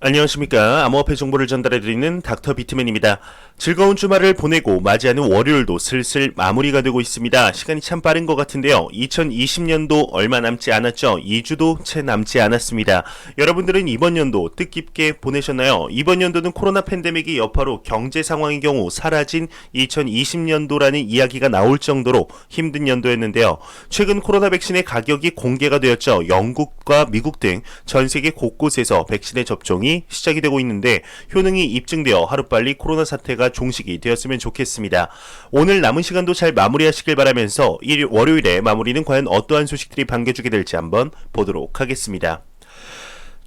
안녕하십니까. 암호화폐 정보를 전달해드리는 닥터 비트맨입니다. 즐거운 주말을 보내고 맞이하는 월요일도 슬슬 마무리가 되고 있습니다. 시간이 참 빠른 것 같은데요. 2020년도 얼마 남지 않았죠. 2주도 채 남지 않았습니다. 여러분들은 이번 연도 뜻깊게 보내셨나요? 이번 연도는 코로나 팬데믹의 여파로 경제 상황의 경우 사라진 2020년도라는 이야기가 나올 정도로 힘든 연도였는데요. 최근 코로나 백신의 가격이 공개가 되었죠. 영국과 미국 등 전 세계 곳곳에서 백신의 접종이 시작이 되고 있는데 효능이 입증되어 하루빨리 코로나 사태가 종식이 되었으면 좋겠습니다. 오늘 남은 시간도 잘 마무리하시길 바라면서 월요일에 마무리는 과연 어떠한 소식들이 반겨주게 될지 한번 보도록 하겠습니다.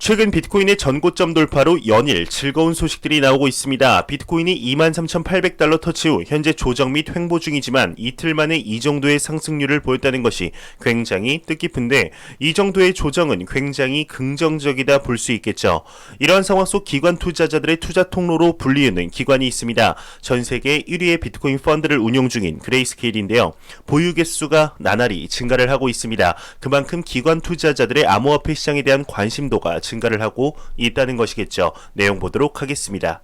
최근 비트코인의 전고점 돌파로 연일 즐거운 소식들이 나오고 있습니다. 비트코인이 23,800달러 터치 후 현재 조정 및 횡보 중이지만 이틀 만에 이 정도의 상승률을 보였다는 것이 굉장히 뜻깊은데 이 정도의 조정은 굉장히 긍정적이다 볼 수 있겠죠. 이러한 상황 속 기관 투자자들의 투자 통로로 불리우는 기관이 있습니다. 전 세계 1위의 비트코인 펀드를 운용 중인 그레이스케일인데요. 보유 개수가 나날이 증가를 하고 있습니다. 그만큼 기관 투자자들의 암호화폐 시장에 대한 관심도가 증가를 하고 있다는 것이겠죠. 내용 보도록 하겠습니다.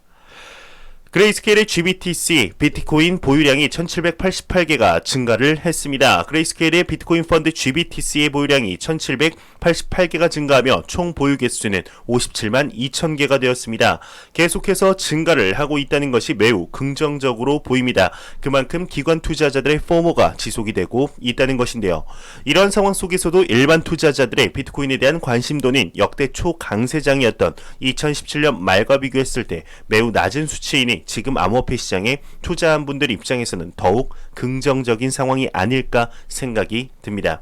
그레이스케일의 GBTC 비트코인 보유량이 1788개가 증가를 했습니다. 그레이스케일의 비트코인 펀드 GBTC의 보유량이 1788개가 증가하며 총 보유 개수는 57만 2000개가 되었습니다. 계속해서 증가를 하고 있다는 것이 매우 긍정적으로 보입니다. 그만큼 기관 투자자들의 포모가 지속이 되고 있다는 것인데요. 이런 상황 속에서도 일반 투자자들의 비트코인에 대한 관심도는 역대 초강세장이었던 2017년 말과 비교했을 때 매우 낮은 수치이니 지금 암호화폐 시장에 투자한 분들 입장에서는 더욱 긍정적인 상황이 아닐까 생각이 듭니다.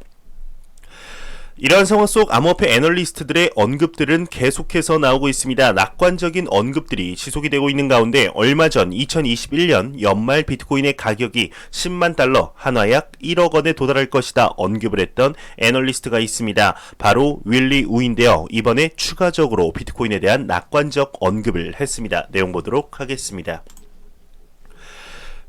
이러한 상황 속 암호화폐 애널리스트들의 언급들은 계속해서 나오고 있습니다. 낙관적인 언급들이 지속이 되고 있는 가운데 얼마 전 2021년 연말 비트코인의 가격이 10만 달러, 한화 약 1억 원에 도달할 것이다 언급을 했던 애널리스트가 있습니다. 바로 윌리 우인데요. 이번에 추가적으로 비트코인에 대한 낙관적 언급을 했습니다. 내용 보도록 하겠습니다.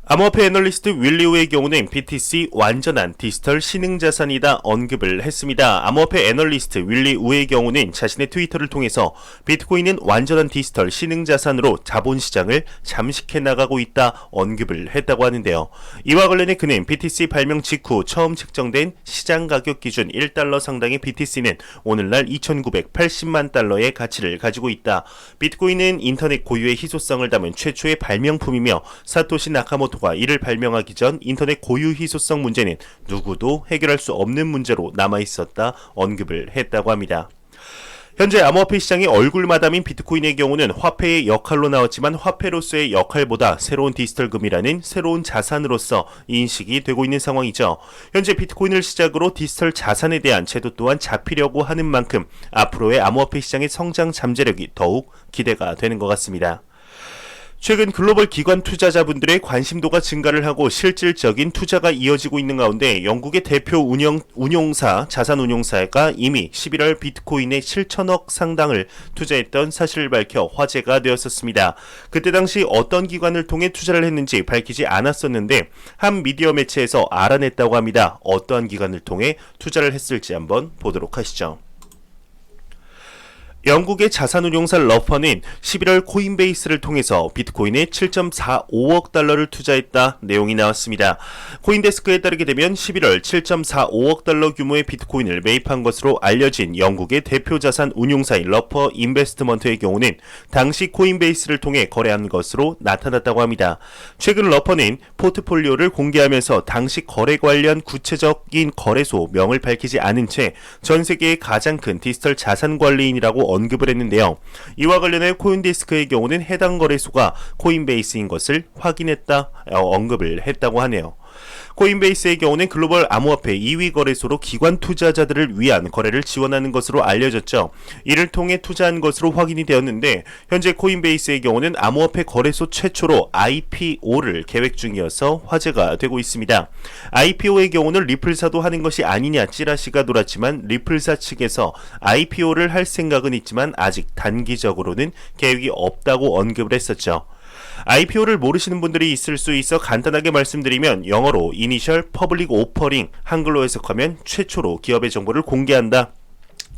암호화폐 애널리스트 윌리우의 경우는 BTC 완전한 디지털 신흥자산이다 언급을 했습니다. 암호화폐 애널리스트 윌리우의 경우는 자신의 트위터를 통해서 비트코인은 완전한 디지털 신흥자산으로 자본시장을 잠식해 나가고 있다 언급을 했다고 하는데요. 이와 관련해 그는 BTC 발명 직후 처음 책정된 시장 가격 기준 1달러 상당의 BTC는 오늘날 2980만 달러의 가치를 가지고 있다. 비트코인은 인터넷 고유의 희소성을 담은 최초의 발명품이며 사토시 나카모토 이를 발명하기 전 인터넷 고유 희소성 문제는 누구도 해결할 수 없는 문제로 남아있었다 언급을 했다고 합니다. 현재 암호화폐 시장의 얼굴마담인 비트코인의 경우는 화폐의 역할로 나왔지만 화폐로서의 역할보다 새로운 디지털 금이라는 새로운 자산으로서 인식이 되고 있는 상황이죠. 현재 비트코인을 시작으로 디지털 자산에 대한 제도 또한 잡히려고 하는 만큼 앞으로의 암호화폐 시장의 성장 잠재력이 더욱 기대가 되는 것 같습니다. 최근 글로벌 기관 투자자분들의 관심도가 증가를 하고 실질적인 투자가 이어지고 있는 가운데 영국의 대표 자산 운용사가 이미 11월 비트코인에 7천억 상당을 투자했던 사실을 밝혀 화제가 되었었습니다. 그때 당시 어떤 기관을 통해 투자를 했는지 밝히지 않았었는데 한 미디어 매체에서 알아냈다고 합니다. 어떠한 기관을 통해 투자를 했을지 한번 보도록 하시죠. 영국의 자산운용사 러퍼는 11월 코인베이스를 통해서 비트코인에 7.45억 달러를 투자했다 내용이 나왔습니다. 코인데스크에 따르게 되면 11월 7.45억 달러 규모의 비트코인을 매입한 것으로 알려진 영국의 대표 자산 운용사인 러퍼 인베스트먼트의 경우는 당시 코인베이스를 통해 거래한 것으로 나타났다고 합니다. 최근 러퍼는 포트폴리오를 공개하면서 당시 거래 관련 구체적인 거래소 명을 밝히지 않은 채 전 세계의 가장 큰 디지털 자산 관리인이라고 언급을 했는데요. 이와 관련해 코인데스크의 경우는 해당 거래소가 코인베이스인 것을 확인했다 언급을 했다고 하네요. 코인베이스의 경우는 글로벌 암호화폐 2위 거래소로 기관 투자자들을 위한 거래를 지원하는 것으로 알려졌죠. 이를 통해 투자한 것으로 확인이 되었는데 현재 코인베이스의 경우는 암호화폐 거래소 최초로 IPO를 계획 중이어서 화제가 되고 있습니다. IPO의 경우는 리플사도 하는 것이 아니냐 찌라시가 돌았지만 리플사 측에서 IPO를 할 생각은 있지만 아직 단기적으로는 계획이 없다고 언급을 했었죠. IPO를 모르시는 분들이 있을 수 있어 간단하게 말씀드리면 영어로 Initial Public Offering, 한글로 해석하면 최초로 기업의 정보를 공개한다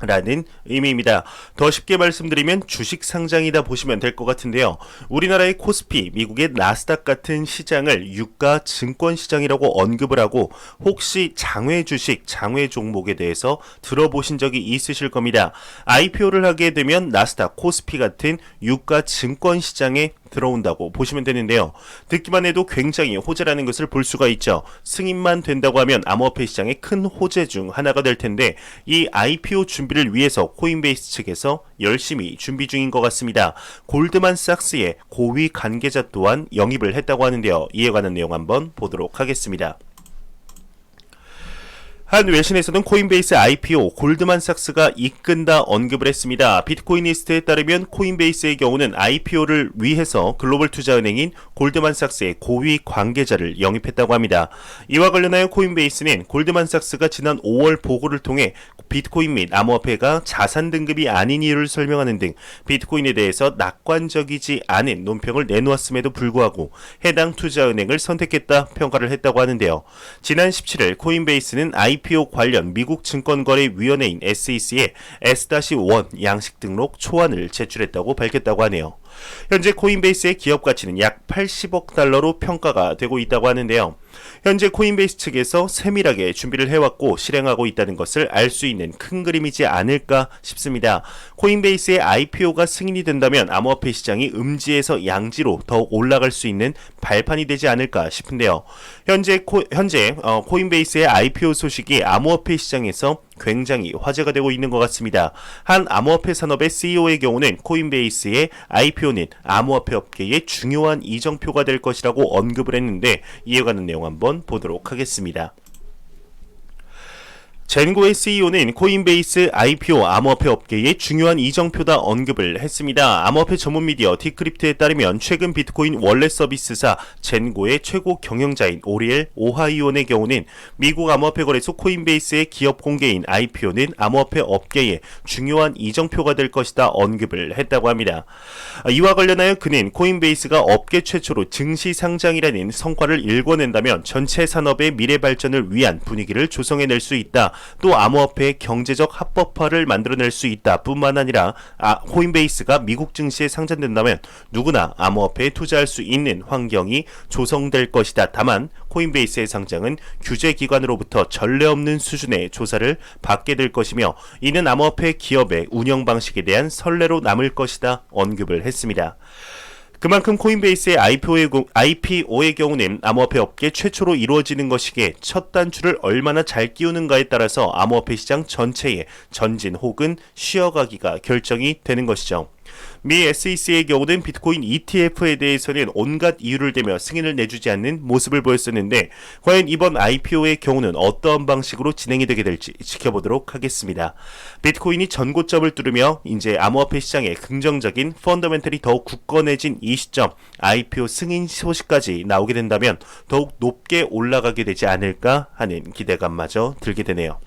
라는 의미입니다. 더 쉽게 말씀드리면 주식 상장이다 보시면 될 것 같은데요. 우리나라의 코스피, 미국의 나스닥 같은 시장을 유가 증권 시장이라고 언급을 하고 혹시 장외 주식, 장외 종목에 대해서 들어보신 적이 있으실 겁니다. IPO를 하게 되면 나스닥, 코스피 같은 유가 증권 시장에 들어온다고 보시면 되는데요. 듣기만 해도 굉장히 호재라는 것을 볼 수가 있죠. 승인만 된다고 하면 암호화폐 시장의 큰 호재 중 하나가 될 텐데 이 IPO 준비를 위해서 코인베이스 측에서 열심히 준비 중인 것 같습니다. 골드만삭스의 고위 관계자 또한 영입을 했다고 하는데요. 이에 관한 내용 한번 보도록 하겠습니다. 한 외신에서는 코인베이스 IPO 골드만삭스가 이끈다 언급을 했습니다. 비트코인리스트에 따르면 코인베이스의 경우는 IPO를 위해서 글로벌 투자은행인 골드만삭스의 고위 관계자를 영입했다고 합니다. 이와 관련하여 코인베이스는 골드만삭스가 지난 5월 보고를 통해 비트코인 및 암호화폐가 자산 등급이 아닌 이유를 설명하는 등 비트코인에 대해서 낙관적이지 않은 논평을 내놓았음에도 불구하고 해당 투자은행을 선택했다 평가를 했다고 하는데요. 지난 17일 코인베이스는 IPO 관련 미국 증권거래위원회인 SEC에 S-1 양식 등록 초안을 제출했다고 밝혔다고 하네요. 현재 코인베이스의 기업 가치는 약 80억 달러로 평가가 되고 있다고 하는데요. 현재 코인베이스 측에서 세밀하게 준비를 해왔고 실행하고 있다는 것을 알 수 있는 큰 그림이지 않을까 싶습니다. 코인베이스의 IPO가 승인이 된다면 암호화폐 시장이 음지에서 양지로 더욱 올라갈 수 있는 발판이 되지 않을까 싶은데요. 현재 코인베이스의 IPO 소식이 암호화폐 시장에서 굉장히 화제가 되고 있는 것 같습니다. 한 암호화폐 산업의 CEO의 경우는 코인베이스의 IPO는 암호화폐 업계의 중요한 이정표가 될 것이라고 언급을 했는데 이에 관한 내용 한번 보도록 하겠습니다. 젠고의 CEO는 코인베이스 IPO 암호화폐 업계의 중요한 이정표다 언급을 했습니다. 암호화폐 전문 미디어 디크립트에 따르면 최근 비트코인 원래 서비스사 젠고의 최고 경영자인 오리엘 오하이온의 경우는 미국 암호화폐 거래소 코인베이스의 기업 공개인 IPO는 암호화폐 업계의 중요한 이정표가 될 것이다 언급을 했다고 합니다. 이와 관련하여 그는 코인베이스가 업계 최초로 증시 상장이라는 성과를 일궈낸다면 전체 산업의 미래 발전을 위한 분위기를 조성해낼 수 있다. 또 암호화폐의 경제적 합법화를 만들어낼 수 있다 뿐만 아니라 코인베이스가 미국 증시에 상장된다면 누구나 암호화폐에 투자할 수 있는 환경이 조성될 것이다. 다만 코인베이스의 상장은 규제기관으로부터 전례 없는 수준의 조사를 받게 될 것이며 이는 암호화폐 기업의 운영 방식에 대한 선례로 남을 것이다 언급을 했습니다. 그만큼 코인베이스의 IPO의 경우는 암호화폐 업계 최초로 이루어지는 것이기에 첫 단추를 얼마나 잘 끼우는가에 따라서 암호화폐 시장 전체의 전진 혹은 쉬어가기가 결정이 되는 것이죠. 미 SEC의 경우는 비트코인 ETF에 대해서는 온갖 이유를 대며 승인을 내주지 않는 모습을 보였었는데 과연 이번 IPO의 경우는 어떠한 방식으로 진행이 되게 될지 지켜보도록 하겠습니다. 비트코인이 전고점을 뚫으며 이제 암호화폐 시장의 긍정적인 펀더멘털이 더욱 굳건해진 이 시점 IPO 승인 소식까지 나오게 된다면 더욱 높게 올라가게 되지 않을까 하는 기대감마저 들게 되네요.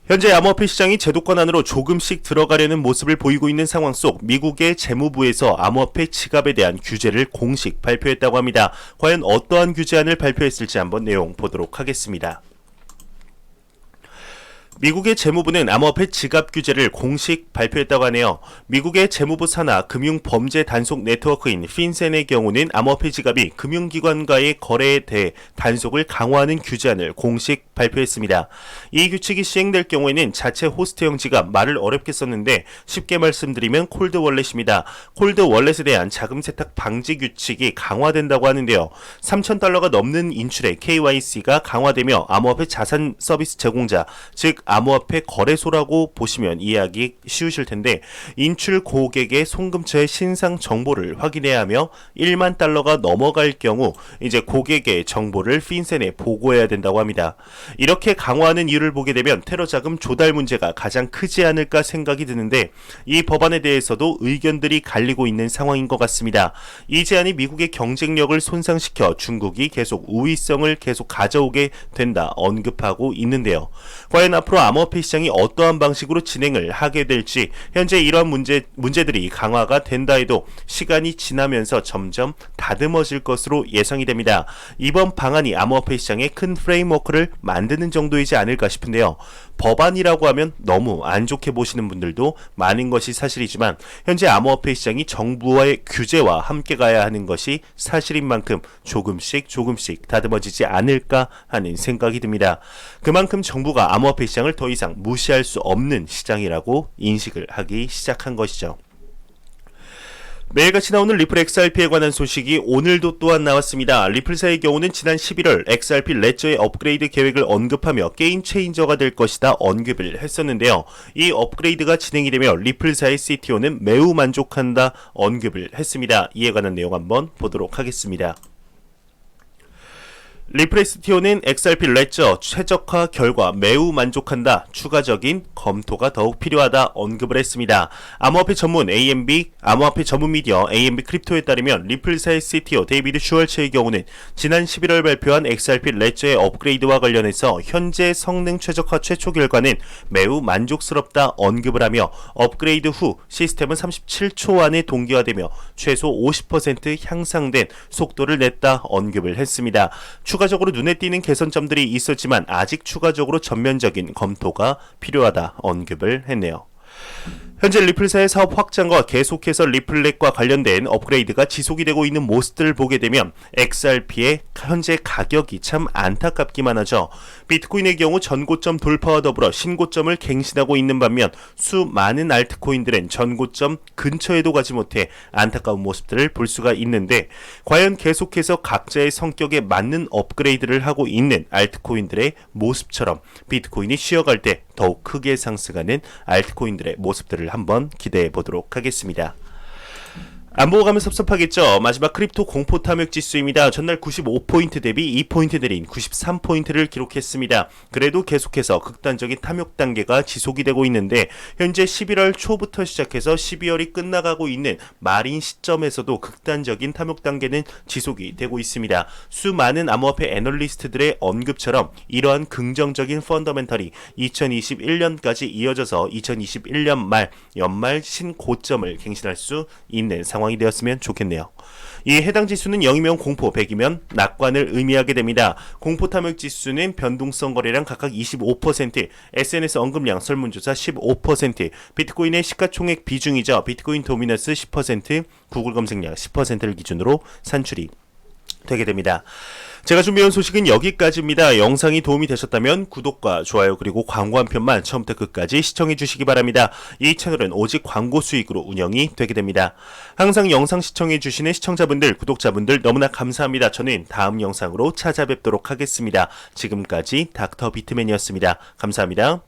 현재 암호화폐 시장이 제도권 안으로 조금씩 들어가려는 모습을 보이고 있는 상황 속 미국의 재무부에서 암호화폐 지갑에 대한 규제를 공식 발표했다고 합니다. 과연 어떠한 규제안을 발표했을지 한번 내용 보도록 하겠습니다. 미국의 재무부는 암호화폐 지갑 규제를 공식 발표했다고 하네요. 미국의 재무부 산하 금융범죄 단속 네트워크인 핀센의 경우는 암호화폐 지갑이 금융기관과의 거래에 대해 단속을 강화하는 규제안을 공식 발표했습니다. 이 규칙이 시행될 경우에는 자체 호스트형 지갑, 말을 어렵게 썼는데 쉽게 말씀드리면 콜드월렛입니다. 콜드월렛에 대한 자금 세탁 방지 규칙이 강화된다고 하는데요. 3,000달러가 넘는 인출의 KYC가 강화되며 암호화폐 자산 서비스 제공자, 즉 암호화폐 거래소라고 보시면 이해하기 쉬우실 텐데 인출 고객의 송금처의 신상 정보를 확인해야 하며 1만 달러가 넘어갈 경우 이제 고객의 정보를 핀센에 보고해야 된다고 합니다. 이렇게 강화하는 이유를 보게 되면 테러 자금 조달 문제가 가장 크지 않을까 생각이 드는데 이 법안에 대해서도 의견들이 갈리고 있는 상황인 것 같습니다. 이 제안이 미국의 경쟁력을 손상시켜 중국이 계속 우위성을 계속 가져오게 된다 언급하고 있는데요. 과연 앞으로 암호화폐 시장이 어떠한 방식으로 진행을 하게 될지 현재 이러한 문제들이 강화가 된다 해도 시간이 지나면서 점점 다듬어질 것으로 예상이 됩니다. 이번 방안이 암호화폐 시장에 큰 프레임워크를 만들 만드는 정도이지 않을까 싶은데요. 법안이라고 하면 너무 안 좋게 보시는 분들도 많은 것이 사실이지만 현재 암호화폐 시장이 정부와의 규제와 함께 가야 하는 것이 사실인 만큼 조금씩 다듬어지지 않을까 하는 생각이 듭니다. 그만큼 정부가 암호화폐 시장을 더 이상 무시할 수 없는 시장이라고 인식을 하기 시작한 것이죠. 매일같이 나오는 리플 XRP에 관한 소식이 오늘도 또한 나왔습니다. 리플사의 경우는 지난 11월 XRP 레저의 업그레이드 계획을 언급하며 게임 체인저가 될 것이다 언급을 했었는데요. 이 업그레이드가 진행이 되며 리플사의 CTO는 매우 만족한다 언급을 했습니다. 이에 관한 내용 한번 보도록 하겠습니다. 리플 CTO는 XRP 레저 최적화 결과 매우 만족한다. 추가적인 검토가 더욱 필요하다 언급을 했습니다. 암호화폐 전문 AMB, 암호화폐 전문 미디어 AMB 크립토에 따르면 리플사의 CTO 데이비드 슈월츠의 경우는 지난 11월 발표한 XRP 레저의 업그레이드와 관련해서 현재 성능 최적화 최초 결과는 매우 만족스럽다 언급을 하며 업그레이드 후 시스템은 37초 안에 동기화되며 최소 50% 향상된 속도를 냈다 언급을 했습니다. 추가적으로 눈에 띄는 개선점들이 있었지만 아직 추가적으로 전면적인 검토가 필요하다 언급을 했네요. 현재 리플사의 사업 확장과 계속해서 리플렉과 관련된 업그레이드가 지속이 되고 있는 모습들을 보게 되면 XRP의 현재 가격이 참 안타깝기만 하죠. 비트코인의 경우 전고점 돌파와 더불어 신고점을 갱신하고 있는 반면 수많은 알트코인들은 전고점 근처에도 가지 못해 안타까운 모습들을 볼 수가 있는데 과연 계속해서 각자의 성격에 맞는 업그레이드를 하고 있는 알트코인들의 모습처럼 비트코인이 쉬어갈 때 더욱 크게 상승하는 알트코인들의 모습들을 한번 기대해 보도록 하겠습니다. 안 보고 가면 섭섭하겠죠. 마지막 크립토 공포 탐욕 지수입니다. 전날 95포인트 대비 2포인트 내린 93포인트를 기록했습니다. 그래도 계속해서 극단적인 탐욕 단계가 지속이 되고 있는데 현재 11월 초부터 시작해서 12월이 끝나가고 있는 말인 시점에서도 극단적인 탐욕 단계는 지속이 되고 있습니다. 수많은 암호화폐 애널리스트들의 언급처럼 이러한 긍정적인 펀더멘털이 2021년까지 이어져서 2021년 말 연말 신고점을 갱신할 수 있는 상황이 되었으면 좋겠네요. 이 해당 지수는 0이면 공포, 100이면 낙관을 의미하게 됩니다. 공포 탐욕 지수는 변동성 거래량 각각 25%, SNS 언급량 설문조사 15%, 비트코인의 시가총액 비중이죠. 비트코인 도미너스 10%, 구글 검색량 10%를 기준으로 산출이 되게 됩니다. 제가 준비한 소식은 여기까지입니다. 영상이 도움이 되셨다면 구독과 좋아요 그리고 광고 한 편만 처음부터 끝까지 시청해 주시기 바랍니다. 이 채널은 오직 광고 수익으로 운영이 되게 됩니다. 항상 영상 시청해 주시는 시청자분들, 구독자분들 너무나 감사합니다. 저는 다음 영상으로 찾아뵙도록 하겠습니다. 지금까지 닥터 비트맨이었습니다. 감사합니다.